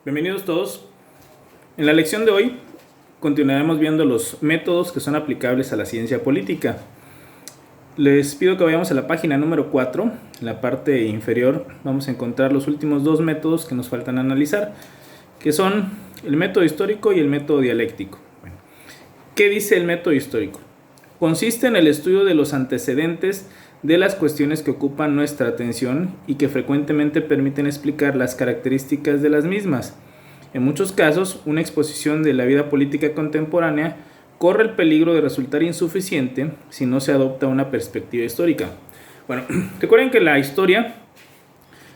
Bienvenidos todos. En la lección de hoy continuaremos viendo los métodos que son aplicables a la ciencia política. Les pido que vayamos a la página número 4. En la parte inferior vamos a encontrar los últimos dos métodos que nos faltan analizar, que son el método histórico y el método dialéctico. Bueno, ¿qué dice el método histórico? Consiste en el estudio de los antecedentes de las cuestiones que ocupan nuestra atención y que frecuentemente permiten explicar las características de las mismas. En muchos casos, una exposición de la vida política contemporánea corre el peligro de resultar insuficiente si no se adopta una perspectiva histórica. Bueno, recuerden que la historia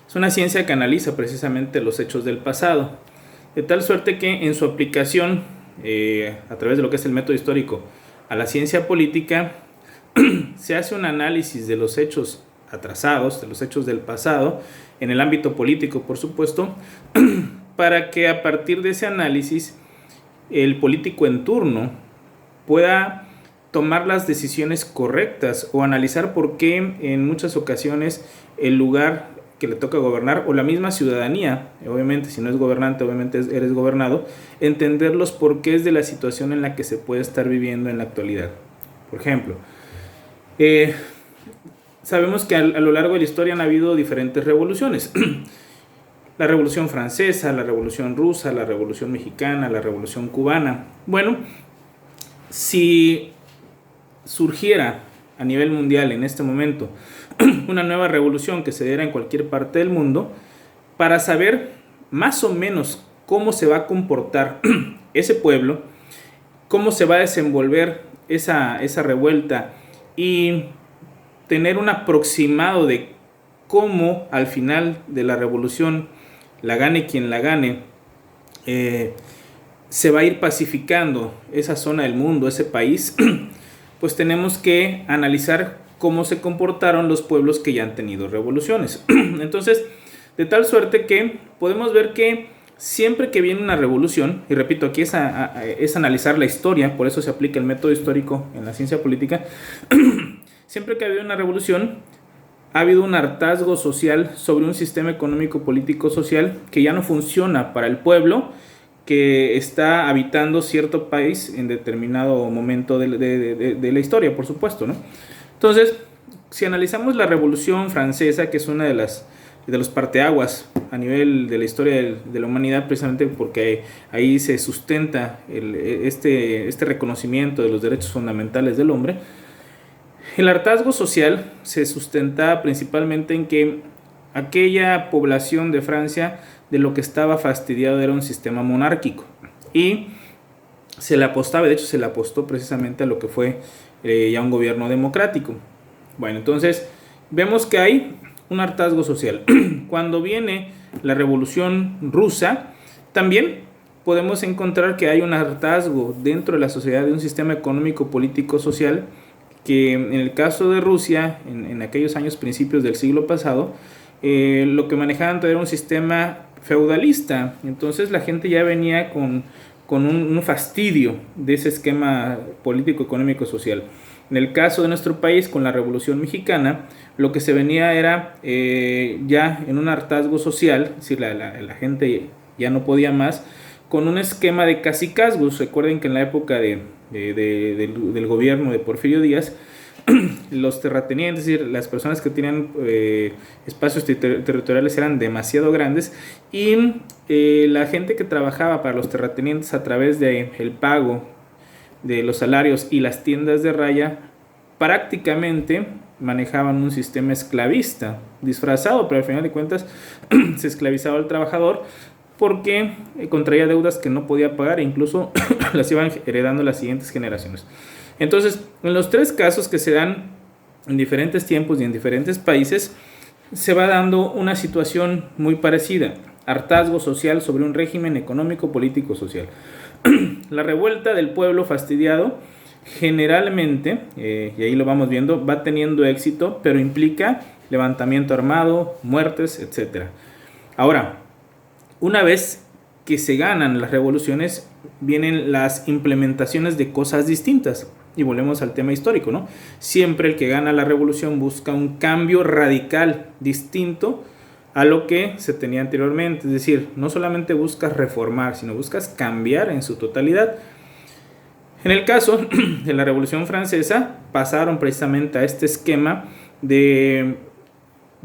es una ciencia que analiza precisamente los hechos del pasado, de tal suerte que en su aplicación a través de lo que es el método histórico a la ciencia política, se hace un análisis de los hechos atrasados, de los hechos del pasado, en el ámbito político, por supuesto, para que a partir de ese análisis el político en turno pueda tomar las decisiones correctas o analizar por qué en muchas ocasiones el lugar que le toca gobernar o la misma ciudadanía, obviamente si no es gobernante, obviamente eres gobernado, entender los porqués de la situación en la que se puede estar viviendo en la actualidad. Por ejemplo, sabemos que a lo largo de la historia han habido diferentes revoluciones. La Revolución Francesa, la Revolución Rusa, la Revolución Mexicana, la Revolución Cubana. Bueno, si surgiera a nivel mundial en este momento una nueva revolución que se diera en cualquier parte del mundo, para saber más o menos cómo se va a comportar ese pueblo, cómo se va a desenvolver esa revuelta y tener un aproximado de cómo al final de la revolución, la gane quien la gane, se va a ir pacificando esa zona del mundo, ese país, pues tenemos que analizar cómo se comportaron los pueblos que ya han tenido revoluciones. Entonces, de tal suerte que podemos ver que siempre que viene una revolución, y repito, aquí es analizar la historia, por eso se aplica el método histórico en la ciencia política, siempre que ha habido una revolución, ha habido un hartazgo social sobre un sistema económico, político, social que ya no funciona para el pueblo que está habitando cierto país en determinado momento de la historia, por supuesto, ¿no? Entonces, si analizamos la Revolución Francesa, que es una de los parteaguas a nivel de la historia de la humanidad, precisamente porque ahí se sustenta este reconocimiento de los derechos fundamentales del hombre, el hartazgo social se sustenta principalmente en que aquella población de Francia de lo que estaba fastidiado era un sistema monárquico y se le apostaba, de hecho se le apostó precisamente a lo que fue ya un gobierno democrático. Bueno, entonces vemos que hay un hartazgo social. Cuando viene la Revolución Rusa, también podemos encontrar que hay un hartazgo dentro de la sociedad de un sistema económico, político, social, que en el caso de Rusia, en aquellos años principios del siglo pasado, lo que manejaban era un sistema feudalista. Entonces la gente ya venía con un fastidio de ese esquema político, económico, social. En el caso de nuestro país, con la Revolución Mexicana, lo que se venía era ya en un hartazgo social, es decir, la gente ya no podía más, con un esquema de cacicazgos. Recuerden que en la época del gobierno de Porfirio Díaz, los terratenientes, es decir, las personas que tenían espacios territoriales eran demasiado grandes y la gente que trabajaba para los terratenientes a través del pago de los salarios y las tiendas de raya prácticamente manejaban un sistema esclavista disfrazado, pero al final de cuentas se esclavizaba al trabajador porque contraía deudas que no podía pagar e incluso las iban heredando las siguientes generaciones. Entonces, en los tres casos que se dan en diferentes tiempos y en diferentes países, se va dando una situación muy parecida: hartazgo social sobre un régimen económico, político, social. La revuelta del pueblo fastidiado generalmente, y ahí lo vamos viendo, va teniendo éxito, pero implica levantamiento armado, muertes, etc. Ahora, una vez que se ganan las revoluciones, vienen las implementaciones de cosas distintas. Y volvemos al tema histórico, ¿no? Siempre el que gana la revolución busca un cambio radical, distinto a lo que se tenía anteriormente. Es decir, no solamente buscas reformar, sino buscas cambiar en su totalidad. En el caso de la Revolución Francesa, pasaron precisamente a este esquema de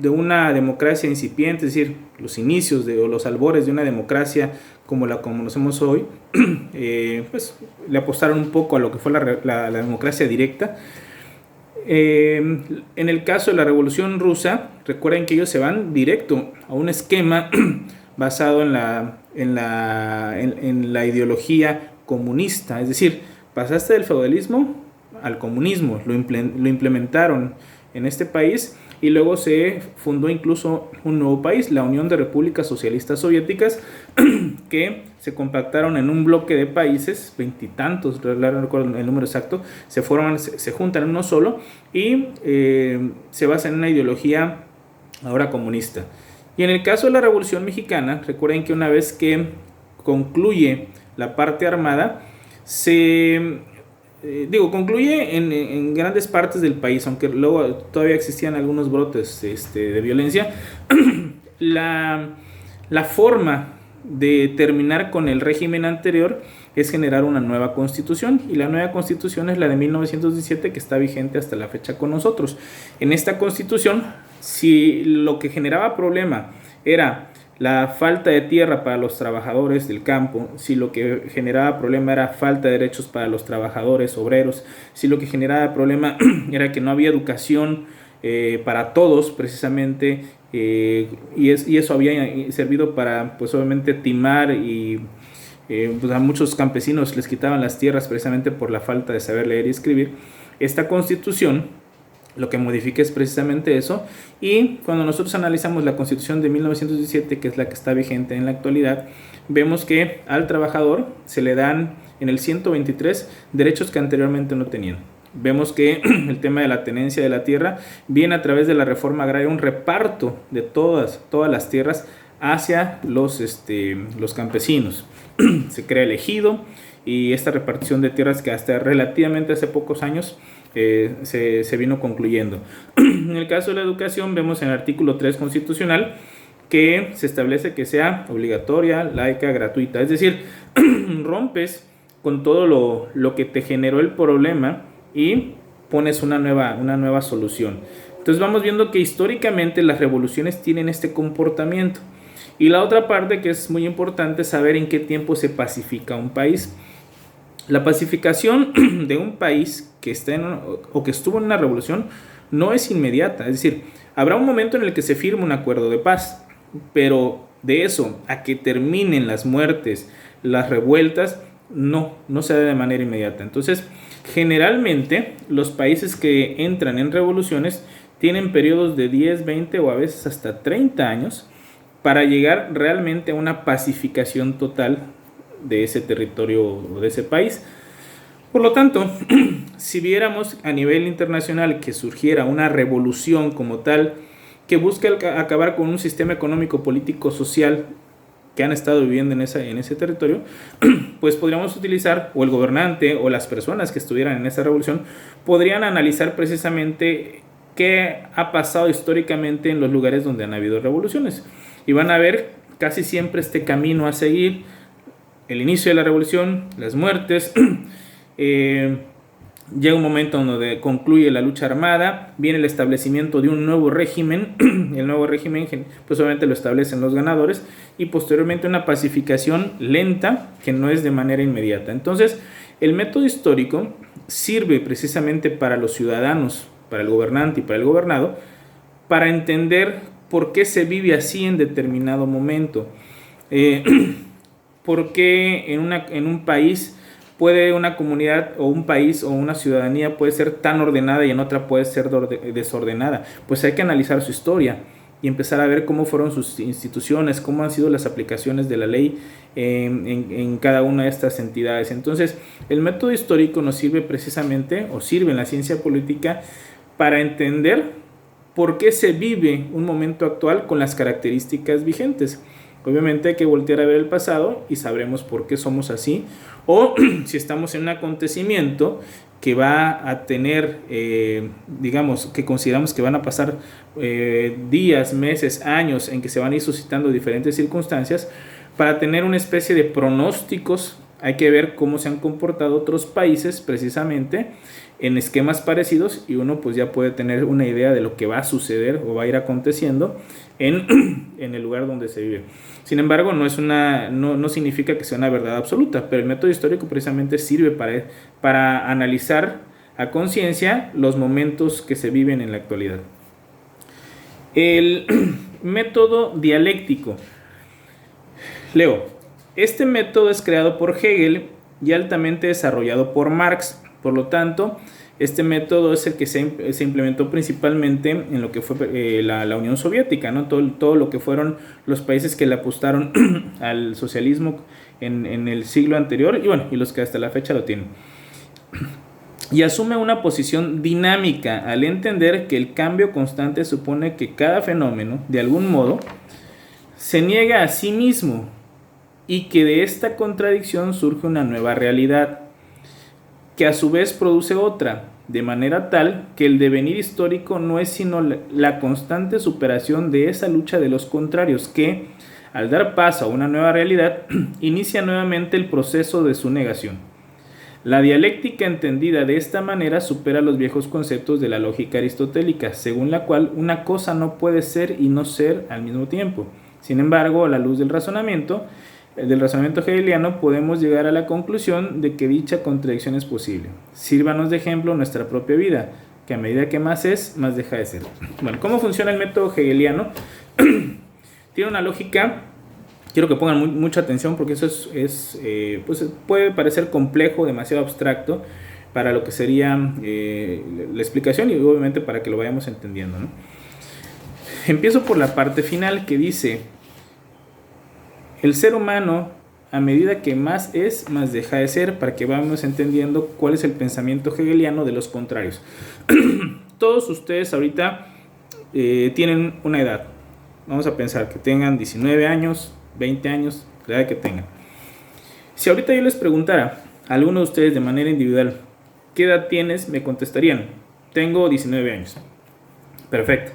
una democracia incipiente, es decir, los inicios o los albores de una democracia como la conocemos hoy, pues le apostaron un poco a lo que fue la democracia directa. En el caso de la Revolución Rusa, recuerden que ellos se van directo a un esquema basado en la ideología comunista, es decir, pasaste del feudalismo al comunismo, lo implementaron en este país y luego se fundó incluso un nuevo país, la Unión de Repúblicas Socialistas Soviéticas, que se compactaron en un bloque de países, veintitantos, no recuerdo el número exacto, se juntan en uno solo y se basan en una ideología ahora comunista. Y en el caso de la Revolución Mexicana, recuerden que una vez que concluye la parte armada, concluye en grandes partes del país, aunque luego todavía existían algunos brotes de violencia. La forma de terminar con el régimen anterior es generar una nueva constitución, y la nueva constitución es la de 1917, que está vigente hasta la fecha con nosotros. En esta constitución, si lo que generaba problema era la falta de tierra para los trabajadores del campo, si lo que generaba problema era falta de derechos para los trabajadores obreros, si lo que generaba problema era que no había educación para todos precisamente, y eso había servido para, pues obviamente, timar y pues a muchos campesinos les quitaban las tierras precisamente por la falta de saber leer y escribir. Esta constitución lo que modifica es precisamente eso, y cuando nosotros analizamos la Constitución de 1917, que es la que está vigente en la actualidad, vemos que al trabajador se le dan en el 123 derechos que anteriormente no tenían. Vemos que el tema de la tenencia de la tierra viene a través de la reforma agraria, un reparto de todas las tierras hacia los campesinos. Se crea el ejido, y esta repartición de tierras que hasta relativamente hace pocos años se vino concluyendo. En el caso de la educación, vemos en el artículo 3 constitucional que se establece que sea obligatoria, laica, gratuita. Es decir, rompes con todo lo que te generó el problema y pones una nueva solución. Entonces vamos viendo que históricamente las revoluciones tienen este comportamiento. Y la otra parte que es muy importante es saber en qué tiempo se pacifica un país. La pacificación de un país que que estuvo en una revolución no es inmediata. Es decir, habrá un momento en el que se firma un acuerdo de paz, pero de eso a que terminen las muertes, las revueltas, no se da de manera inmediata. Entonces, generalmente los países que entran en revoluciones tienen periodos de 10, 20 o a veces hasta 30 años para llegar realmente a una pacificación total de ese territorio o de ese país. Por lo tanto, si viéramos a nivel internacional que surgiera una revolución como tal que busca acabar con un sistema económico, político, social que han estado viviendo en ese territorio, pues podríamos utilizar, o el gobernante o las personas que estuvieran en esa revolución podrían analizar precisamente qué ha pasado históricamente en los lugares donde han habido revoluciones, y van a ver casi siempre este camino a seguir: el inicio de la revolución, las muertes, llega un momento donde concluye la lucha armada, viene el establecimiento de un nuevo régimen, el nuevo régimen pues obviamente lo establecen los ganadores, y posteriormente una pacificación lenta que no es de manera inmediata. Entonces, el método histórico sirve precisamente para los ciudadanos, para el gobernante y para el gobernado, para entender por qué se vive así en determinado momento. ¿Por qué en un país puede una comunidad o un país o una ciudadanía puede ser tan ordenada y en otra puede ser desordenada? Pues hay que analizar su historia y empezar a ver cómo fueron sus instituciones, cómo han sido las aplicaciones de la ley en cada una de estas entidades. Entonces, el método histórico nos sirve precisamente, o sirve en la ciencia política, para entender por qué se vive un momento actual con las características vigentes. Obviamente hay que voltear a ver el pasado y sabremos por qué somos así, o si estamos en un acontecimiento que va a tener, digamos, que consideramos que van a pasar días, meses, años en que se van a ir suscitando diferentes circunstancias, para tener una especie de pronósticos hay que ver cómo se han comportado otros países precisamente en esquemas parecidos, y uno pues ya puede tener una idea de lo que va a suceder o va a ir aconteciendo en el lugar donde se vive. Sin embargo, no significa que sea una verdad absoluta, pero el método histórico precisamente sirve para analizar a conciencia los momentos que se viven en la actualidad. El método dialéctico. Leo, este método es creado por Hegel y altamente desarrollado por Marx. Por lo tanto, este método es el que se implementó principalmente en lo que fue la Unión Soviética, ¿no? Todo lo que fueron los países que le apostaron al socialismo en el siglo anterior, y los que hasta la fecha lo tienen. Y asume una posición dinámica al entender que el cambio constante supone que cada fenómeno, de algún modo, se niega a sí mismo y que de esta contradicción surge una nueva realidad, que a su vez produce otra, de manera tal que el devenir histórico no es sino la constante superación de esa lucha de los contrarios que, al dar paso a una nueva realidad, inicia nuevamente el proceso de su negación. La dialéctica entendida de esta manera supera los viejos conceptos de la lógica aristotélica, según la cual una cosa no puede ser y no ser al mismo tiempo. Sin embargo, a la luz del razonamiento hegeliano, podemos llegar a la conclusión de que dicha contradicción es posible. Sírvanos de ejemplo nuestra propia vida, que a medida que más es, más deja de ser. Bueno, ¿cómo funciona el método hegeliano? Tiene una lógica, quiero que pongan mucha atención porque eso pues puede parecer complejo, demasiado abstracto para lo que sería la explicación, y obviamente para que lo vayamos entendiendo, ¿no? Empiezo por la parte final, que dice: el ser humano, a medida que más es, más deja de ser, para que vayamos entendiendo cuál es el pensamiento hegeliano de los contrarios. Todos ustedes ahorita tienen una edad. Vamos a pensar que tengan 19 años, 20 años, la edad que tengan. Si ahorita yo les preguntara a alguno de ustedes de manera individual, ¿qué edad tienes?, me contestarían: tengo 19 años. Perfecto.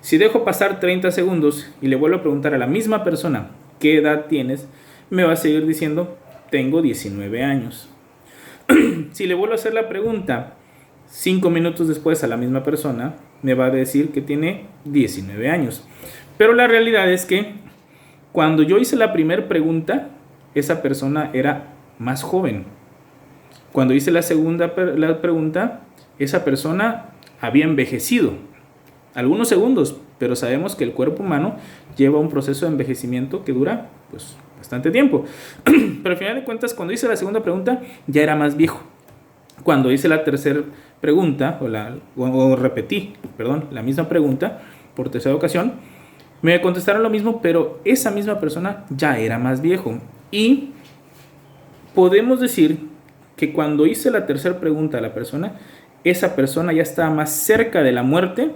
Si dejo pasar 30 segundos y le vuelvo a preguntar a la misma persona, ¿qué edad tienes?, me va a seguir diciendo: tengo 19 años. Si le vuelvo a hacer la pregunta 5 minutos después a la misma persona, me va a decir que tiene 19 años. Pero la realidad es que cuando yo hice la primera pregunta, esa persona era más joven. Cuando hice la segunda pregunta, esa persona había envejecido algunos segundos, pero sabemos que el cuerpo humano lleva un proceso de envejecimiento que dura pues bastante tiempo. Pero al final de cuentas, cuando hice la segunda pregunta, ya era más viejo. Cuando hice la tercera pregunta, repetí la misma pregunta por tercera ocasión, me contestaron lo mismo, pero esa misma persona ya era más viejo. Y podemos decir que cuando hice la tercera pregunta a la persona, esa persona ya estaba más cerca de la muerte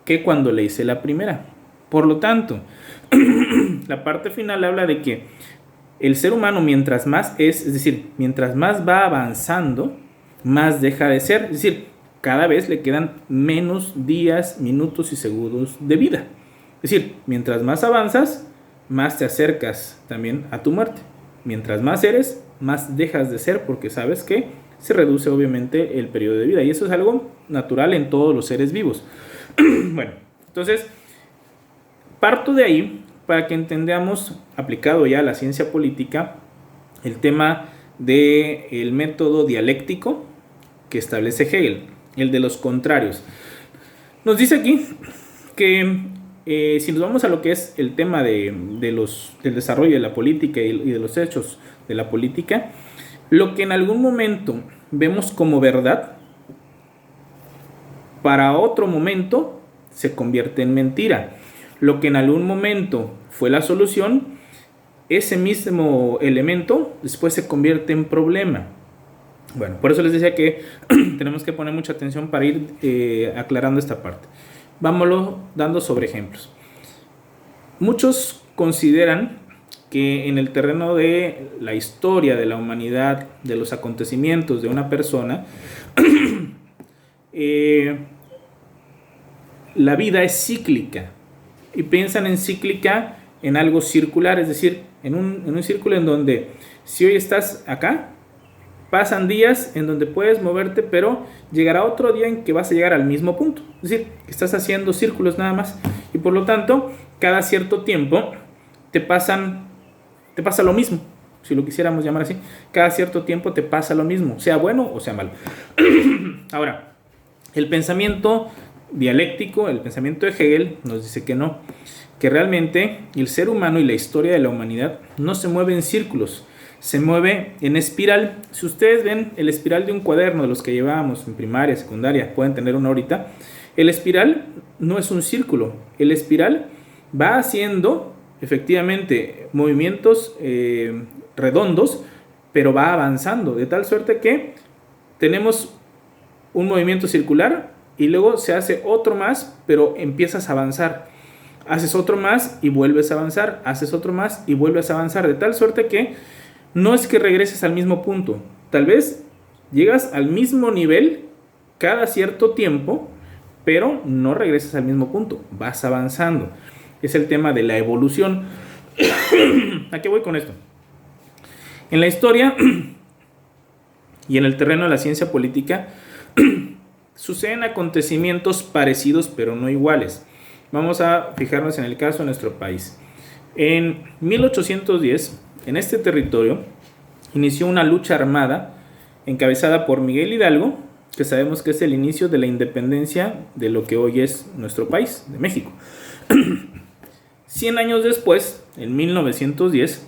que cuando le hice la primera. Por lo tanto, la parte final habla de que el ser humano, mientras más es decir, mientras más va avanzando, más deja de ser. Es decir, cada vez le quedan menos días, minutos y segundos de vida. Es decir, mientras más avanzas, más te acercas también a tu muerte. Mientras más eres, más dejas de ser, porque sabes que se reduce obviamente el periodo de vida. Y eso es algo natural en todos los seres vivos. Bueno, entonces parto de ahí para que entendamos, aplicado ya a la ciencia política, el tema del método dialéctico que establece Hegel, el de los contrarios. Nos dice aquí que si nos vamos a lo que es el tema del desarrollo de la política y de los hechos de la política, lo que en algún momento vemos como verdad, para otro momento se convierte en mentira. Lo que en algún momento fue la solución, ese mismo elemento después se convierte en problema. Bueno, por eso les decía que tenemos que poner mucha atención para ir aclarando esta parte. Vámonos dando sobre ejemplos. Muchos consideran que en el terreno de la historia, de la humanidad, de los acontecimientos de una persona, la vida es cíclica. Y piensan en cíclica en algo circular, es decir, en un círculo en donde si hoy estás acá, pasan días en donde puedes moverte, pero llegará otro día en que vas a llegar al mismo punto. Es decir, estás haciendo círculos nada más. Y por lo tanto, cada cierto tiempo te pasa lo mismo. Si lo quisiéramos llamar así, cada cierto tiempo te pasa lo mismo, sea bueno o sea malo. Ahora, el pensamiento dialéctico, el pensamiento de Hegel nos dice que no, que realmente el ser humano y la historia de la humanidad no se mueve en círculos, se mueve en espiral. Si ustedes ven el espiral de un cuaderno de los que llevábamos en primaria, secundaria, pueden tener uno ahorita, el espiral no es un círculo, el espiral va haciendo efectivamente movimientos redondos, pero va avanzando, de tal suerte que tenemos un movimiento circular y luego se hace otro más, pero empiezas a avanzar. Haces otro más y vuelves a avanzar, haces otro más y vuelves a avanzar, de tal suerte que no es que regreses al mismo punto, tal vez llegas al mismo nivel cada cierto tiempo, pero no regresas al mismo punto, vas avanzando. Es el tema de la evolución. ¿A qué voy con esto? En la historia y en el terreno de la ciencia política suceden acontecimientos parecidos pero no iguales. Vamos a fijarnos en el caso de nuestro país. En 1810, en este territorio, inició una lucha armada encabezada por Miguel Hidalgo, que sabemos que es el inicio de la independencia de lo que hoy es nuestro país, de México. 100 años después, en 1910,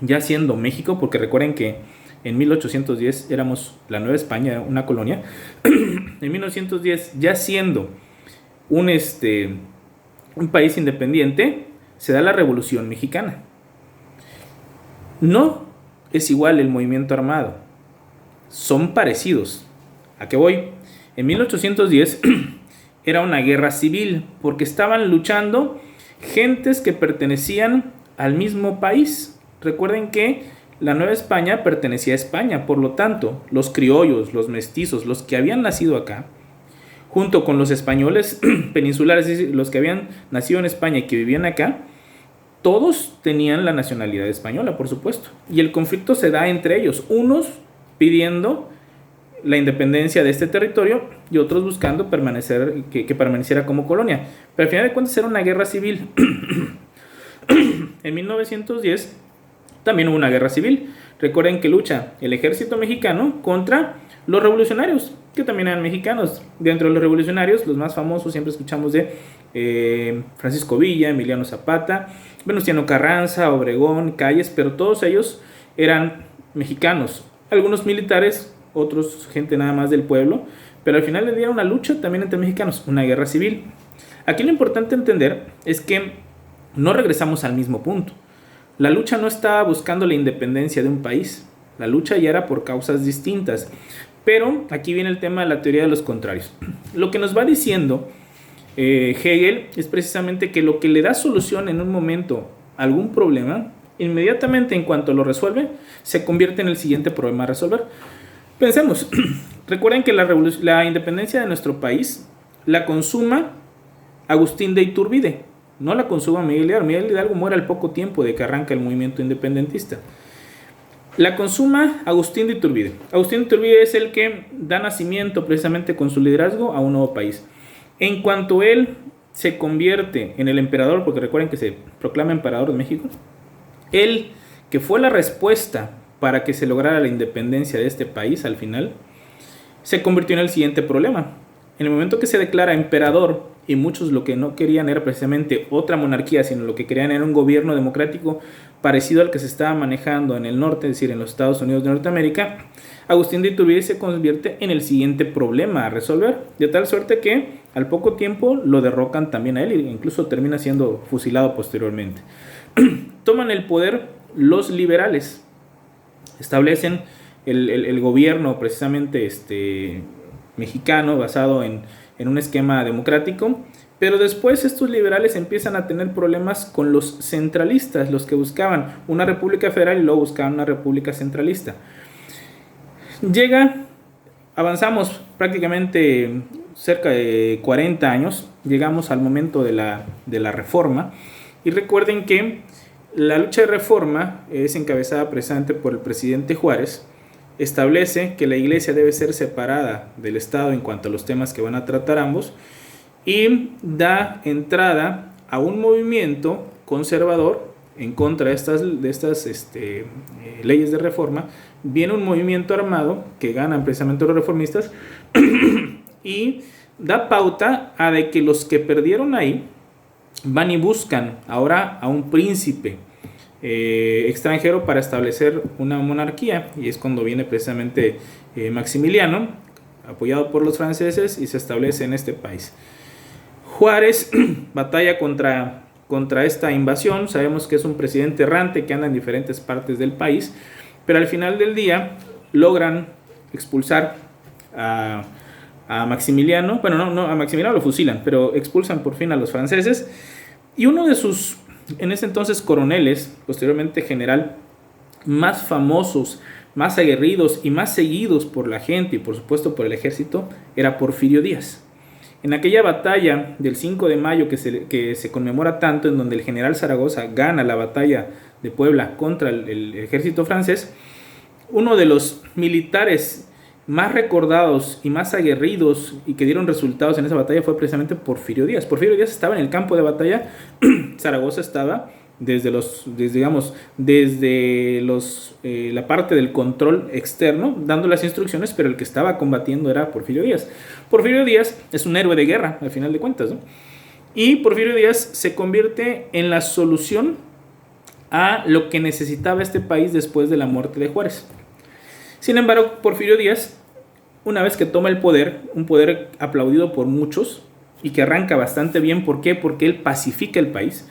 ya siendo México, porque recuerden que en 1810 éramos la Nueva España, una colonia, en 1910, ya siendo un país independiente, se da la Revolución Mexicana. No es igual el movimiento armado, son parecidos. ¿A qué voy? En 1810 era una guerra civil, porque estaban luchando gentes que pertenecían al mismo país. Recuerden que la Nueva España pertenecía a España, por lo tanto, los criollos, los mestizos, los que habían nacido acá, junto con los españoles peninsulares, es decir, los que habían nacido en España y que vivían acá, todos tenían la nacionalidad española, por supuesto. Y el conflicto se da entre ellos, unos pidiendo la independencia de este territorio y otros buscando que permaneciera como colonia. Pero al final de cuentas era una guerra civil. En 1910 también hubo una guerra civil. Recuerden que lucha el ejército mexicano contra los revolucionarios, que también eran mexicanos. Dentro de los revolucionarios, los más famosos, siempre escuchamos de Francisco Villa, Emiliano Zapata, Venustiano Carranza, Obregón, Calles, pero todos ellos eran mexicanos. Algunos militares, otros gente nada más del pueblo, pero al final del día era una lucha también entre mexicanos, una guerra civil. Aquí lo importante entender es que no regresamos al mismo punto. La lucha no estaba buscando la independencia de un país, la lucha ya era por causas distintas. Pero aquí viene el tema de la teoría de los contrarios. Lo que nos va diciendo Hegel es precisamente que lo que le da solución en un momento a algún problema, inmediatamente en cuanto lo resuelve, se convierte en el siguiente problema a resolver. Pensemos, recuerden que la independencia de nuestro país la consuma Agustín de Iturbide, no la consuma Miguel Hidalgo. Miguel Hidalgo muere al poco tiempo de que arranca el movimiento independentista. La consuma Agustín de Iturbide. Agustín de Iturbide es el que da nacimiento precisamente con su liderazgo a un nuevo país. En cuanto él se convierte en el emperador, porque recuerden que se proclama emperador de México, él, que fue la respuesta para que se lograra la independencia de este país al final, se convirtió en el siguiente problema. En el momento que se declara emperador, y muchos lo que no querían era precisamente otra monarquía, sino lo que querían era un gobierno democrático parecido al que se estaba manejando en el norte, es decir, en los Estados Unidos de Norteamérica, Agustín de Iturbide se convierte en el siguiente problema a resolver, de tal suerte que al poco tiempo lo derrocan también a él e incluso termina siendo fusilado posteriormente. Toman el poder los liberales, establecen el gobierno precisamente mexicano basado en un esquema democrático, Pero después estos liberales empiezan a tener problemas con los centralistas, los que buscaban una república federal y luego buscaban una república centralista. Avanzamos prácticamente cerca de 40 años, llegamos al momento de la reforma, y recuerden que la lucha de reforma es encabezada precisamente por el presidente Juárez. Establece que la iglesia debe ser separada del Estado en cuanto a los temas que van a tratar ambos, y da entrada a un movimiento conservador en contra de estas leyes de reforma. Viene un movimiento armado que ganan precisamente los reformistas y da pauta a de que los que perdieron ahí van y buscan ahora a un príncipe extranjero para establecer una monarquía, y es cuando viene precisamente Maximiliano, apoyado por los franceses, y se establece en este país. Juárez batalla contra esta invasión. Sabemos que es un presidente errante que anda en diferentes partes del país, pero al final del día logran expulsar a Maximiliano. Bueno, no, a Maximiliano lo fusilan, pero expulsan por fin a los franceses, y uno de sus, en ese entonces, coroneles, posteriormente general, más famosos, más aguerridos y más seguidos por la gente y por supuesto por el ejército, era Porfirio Díaz. En aquella batalla del 5 de mayo que se conmemora tanto, en donde el general Zaragoza gana la batalla de Puebla contra el ejército francés, uno de los militares más recordados y más aguerridos y que dieron resultados en esa batalla fue precisamente Porfirio Díaz. Porfirio Díaz estaba en el campo de batalla, Zaragoza estaba desde la parte del control externo, dando las instrucciones, pero el que estaba combatiendo era Porfirio Díaz. Porfirio Díaz es un héroe de guerra, al final de cuentas, ¿no? Y Porfirio Díaz se convierte en la solución a lo que necesitaba este país después de la muerte de Juárez. Sin embargo, Porfirio Díaz, una vez que toma el poder, un poder aplaudido por muchos y que arranca bastante bien. ¿Por qué? Porque él pacifica el país.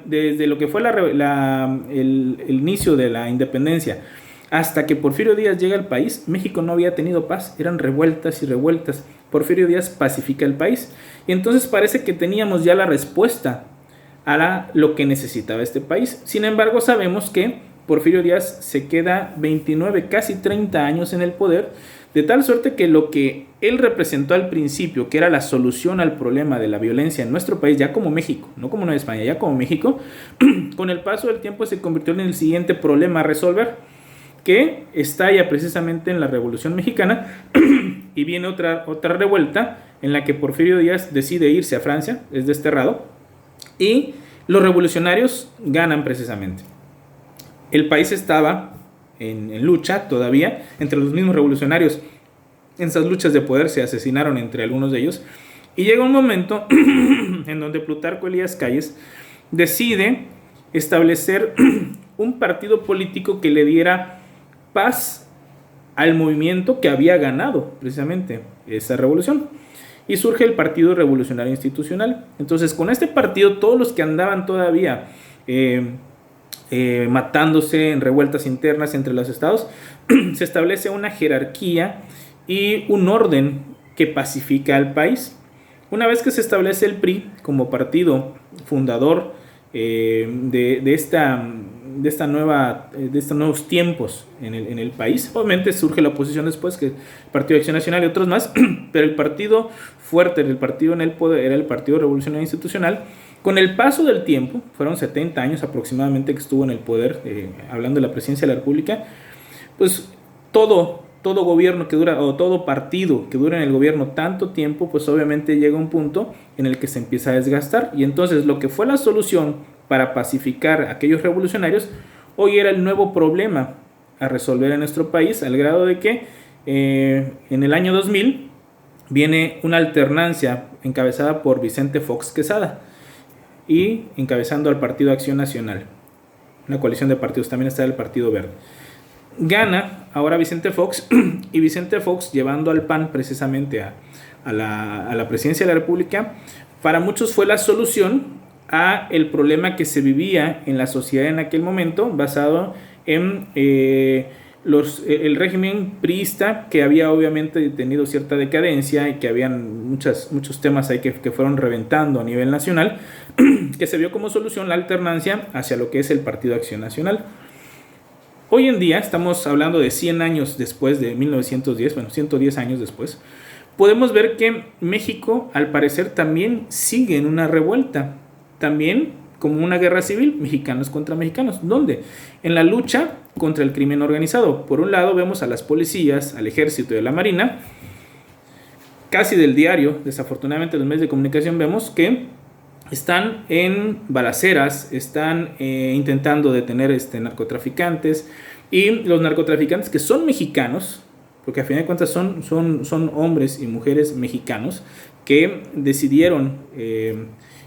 Desde lo que fue el inicio de la independencia hasta que Porfirio Díaz llega al país, México no había tenido paz, eran revueltas y revueltas. Porfirio Díaz pacifica el país, y entonces parece que teníamos ya la respuesta a lo que necesitaba este país. Sin embargo, sabemos que Porfirio Díaz se queda 29, casi 30 años en el poder, de tal suerte que lo que él representó al principio, que era la solución al problema de la violencia en nuestro país, ya como México, no como Nueva España, ya como México, con el paso del tiempo se convirtió en el siguiente problema a resolver, que estalla precisamente en la Revolución Mexicana, y viene otra revuelta en la que Porfirio Díaz decide irse a Francia, es desterrado, y los revolucionarios ganan precisamente. El país estaba en lucha todavía entre los mismos revolucionarios. En esas luchas de poder se asesinaron entre algunos de ellos, y llega un momento en donde Plutarco Elías Calles decide establecer un partido político que le diera paz al movimiento que había ganado precisamente esa revolución, y surge el Partido Revolucionario Institucional. Entonces, con este partido, todos los que andaban todavía matándose en revueltas internas entre los estados, se establece una jerarquía y un orden que pacifica al país. Una vez que se establece el PRI como partido fundador de estos nuevos tiempos en el país, obviamente surge la oposición después, que el Partido de Acción Nacional y otros más, pero el partido fuerte del partido en el poder era el Partido Revolucionario Institucional. Con el paso del tiempo, fueron 70 años aproximadamente que estuvo en el poder, hablando de la presidencia de la República, pues todo gobierno que dura, o todo partido que dura en el gobierno tanto tiempo, pues obviamente llega un punto en el que se empieza a desgastar, y entonces lo que fue la solución para pacificar a aquellos revolucionarios, hoy era el nuevo problema a resolver en nuestro país, al grado de que en el año 2000 viene una alternancia encabezada por Vicente Fox Quesada, y encabezando al Partido Acción Nacional, una coalición de partidos. También está el Partido Verde. Gana ahora Vicente Fox, y Vicente Fox, llevando al PAN precisamente a la presidencia de la República, para muchos fue la solución a el problema que se vivía en la sociedad en aquel momento, basado en el régimen priista, que había obviamente tenido cierta decadencia y que habían muchos temas ahí que fueron reventando a nivel nacional, que se vio como solución la alternancia hacia lo que es el Partido Acción Nacional. Hoy en día, estamos hablando de 100 años después de 1910, 110 años después, podemos ver que México, al parecer, también sigue en una revuelta, también como una guerra civil, mexicanos contra mexicanos. ¿Dónde? En la lucha contra el crimen organizado. Por un lado vemos a las policías, al ejército y a la marina, casi del diario, desafortunadamente los medios de comunicación vemos que están en balaceras, están intentando detener narcotraficantes, y los narcotraficantes que son mexicanos, porque a fin de cuentas son hombres y mujeres mexicanos que decidieron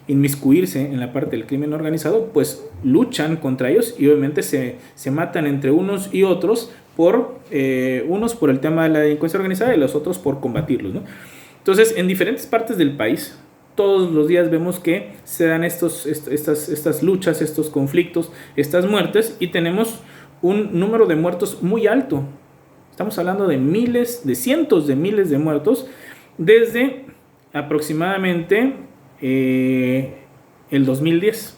inmiscuirse en la parte del crimen organizado, pues luchan contra ellos y obviamente se matan entre unos y otros unos por el tema de la delincuencia organizada y los otros por combatirlos, ¿no? Entonces, en diferentes partes del país, todos los días vemos que se dan estas luchas, estos conflictos, estas muertes, y tenemos un número de muertos muy alto. Estamos hablando de cientos de miles de muertos desde aproximadamente el 2010.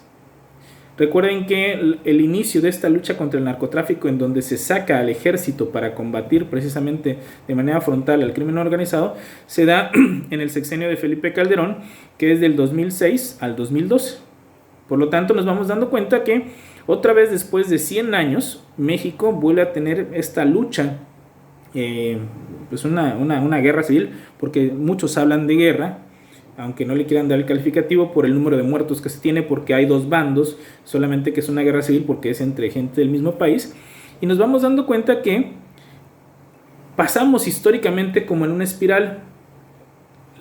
Recuerden que el inicio de esta lucha contra el narcotráfico, en donde se saca al ejército para combatir precisamente de manera frontal al crimen organizado, se da en el sexenio de Felipe Calderón, que es del 2006 al 2012. Por lo tanto, nos vamos dando cuenta que otra vez después de 100 años, México vuelve a tener esta lucha, pues una guerra civil, porque muchos hablan de guerra, aunque no le quieran dar el calificativo por el número de muertos que se tiene, porque hay dos bandos, solamente que es una guerra civil porque es entre gente del mismo país, y nos vamos dando cuenta que pasamos históricamente como en una espiral.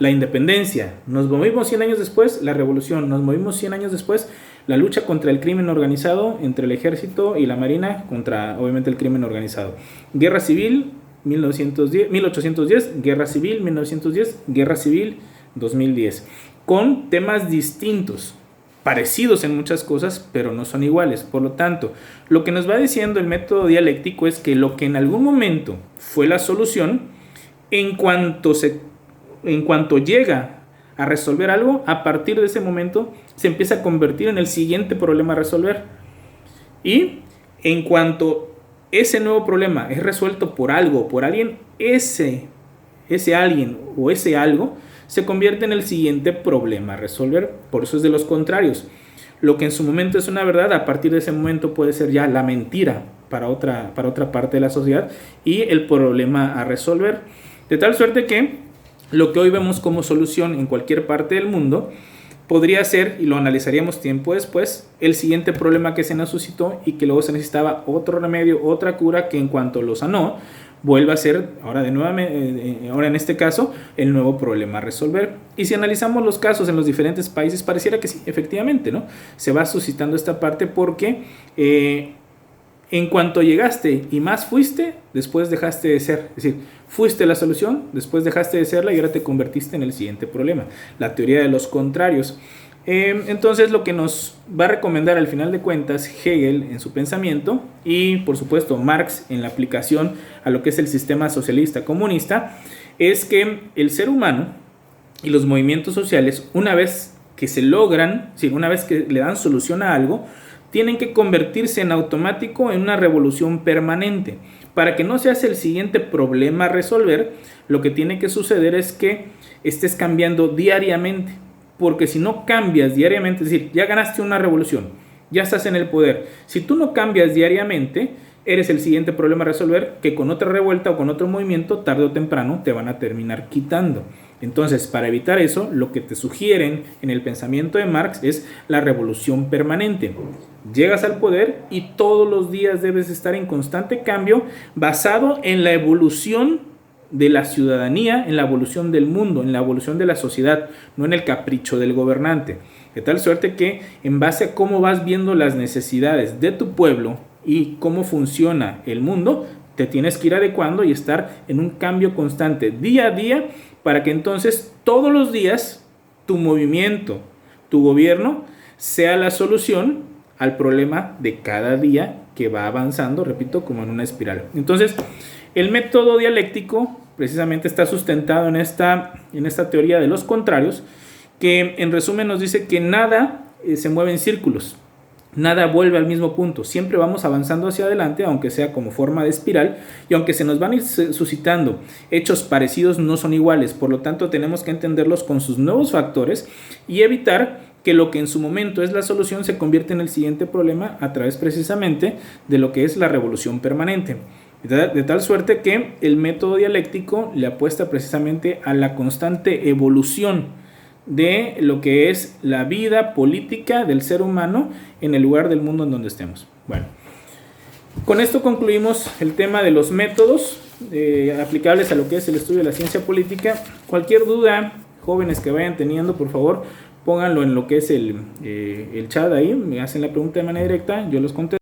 La independencia, nos movimos 100 años después, la revolución, nos movimos 100 años después, la lucha contra el crimen organizado entre el ejército y la marina contra obviamente el crimen organizado, guerra civil 1810, guerra civil 1910, guerra civil 2010, con temas distintos, parecidos en muchas cosas, pero no son iguales. Por lo tanto, lo que nos va diciendo el método dialéctico es que lo que en algún momento fue la solución, en cuanto llega a resolver algo, a partir de ese momento se empieza a convertir en el siguiente problema a resolver. Y en cuanto ese nuevo problema es resuelto por algo, por alguien, ese alguien o ese algo se convierte en el siguiente problema a resolver. Por eso es de los contrarios. Lo que en su momento es una verdad, a partir de ese momento puede ser ya la mentira para otra parte de la sociedad y el problema a resolver. De tal suerte que lo que hoy vemos como solución en cualquier parte del mundo podría ser, y lo analizaríamos tiempo después, el siguiente problema que se nos suscitó y que luego se necesitaba otro remedio, otra cura, que en cuanto lo sanó, vuelve a ser ahora en este caso el nuevo problema a resolver. Y si analizamos los casos en los diferentes países, pareciera que sí, efectivamente, ¿no? Se va suscitando esta parte porque en cuanto llegaste y más fuiste, después dejaste de ser. Es decir, fuiste la solución, después dejaste de serla y ahora te convertiste en el siguiente problema. La teoría de los contrarios. Entonces, lo que nos va a recomendar al final de cuentas Hegel en su pensamiento y por supuesto Marx en la aplicación a lo que es el sistema socialista comunista, es que el ser humano y los movimientos sociales, una vez que se logran, una vez que le dan solución a algo, tienen que convertirse en automático en una revolución permanente. Para que no se hace el siguiente problema a resolver, lo que tiene que suceder es que estés cambiando diariamente. Porque si no cambias diariamente, es decir, ya ganaste una revolución, ya estás en el poder. Si tú no cambias diariamente, eres el siguiente problema a resolver que con otra revuelta o con otro movimiento, tarde o temprano, te van a terminar quitando. Entonces, para evitar eso, lo que te sugieren en el pensamiento de Marx es la revolución permanente. Llegas al poder y todos los días debes estar en constante cambio basado en la evolución de la ciudadanía, en la evolución del mundo, en la evolución de la sociedad, no en el capricho del gobernante. De tal suerte que en base a cómo vas viendo las necesidades de tu pueblo y cómo funciona el mundo, te tienes que ir adecuando y estar en un cambio constante día a día para que entonces todos los días tu movimiento, tu gobierno sea la solución al problema de cada día que va avanzando, repito, como en una espiral. Entonces, el método dialéctico precisamente está sustentado en esta teoría de los contrarios, que en resumen nos dice que nada se mueve en círculos, nada vuelve al mismo punto, siempre vamos avanzando hacia adelante, aunque sea como forma de espiral, y aunque se nos van a ir suscitando hechos parecidos, no son iguales, por lo tanto tenemos que entenderlos con sus nuevos factores y evitar que lo que en su momento es la solución se convierta en el siguiente problema a través precisamente de lo que es la revolución permanente. De tal suerte que el método dialéctico le apuesta precisamente a la constante evolución de lo que es la vida política del ser humano en el lugar del mundo en donde estemos. Bueno, con esto concluimos el tema de los métodos aplicables a lo que es el estudio de la ciencia política. Cualquier duda, jóvenes que vayan teniendo, por favor, pónganlo en lo que es el chat ahí, me hacen la pregunta de manera directa, yo los contesto.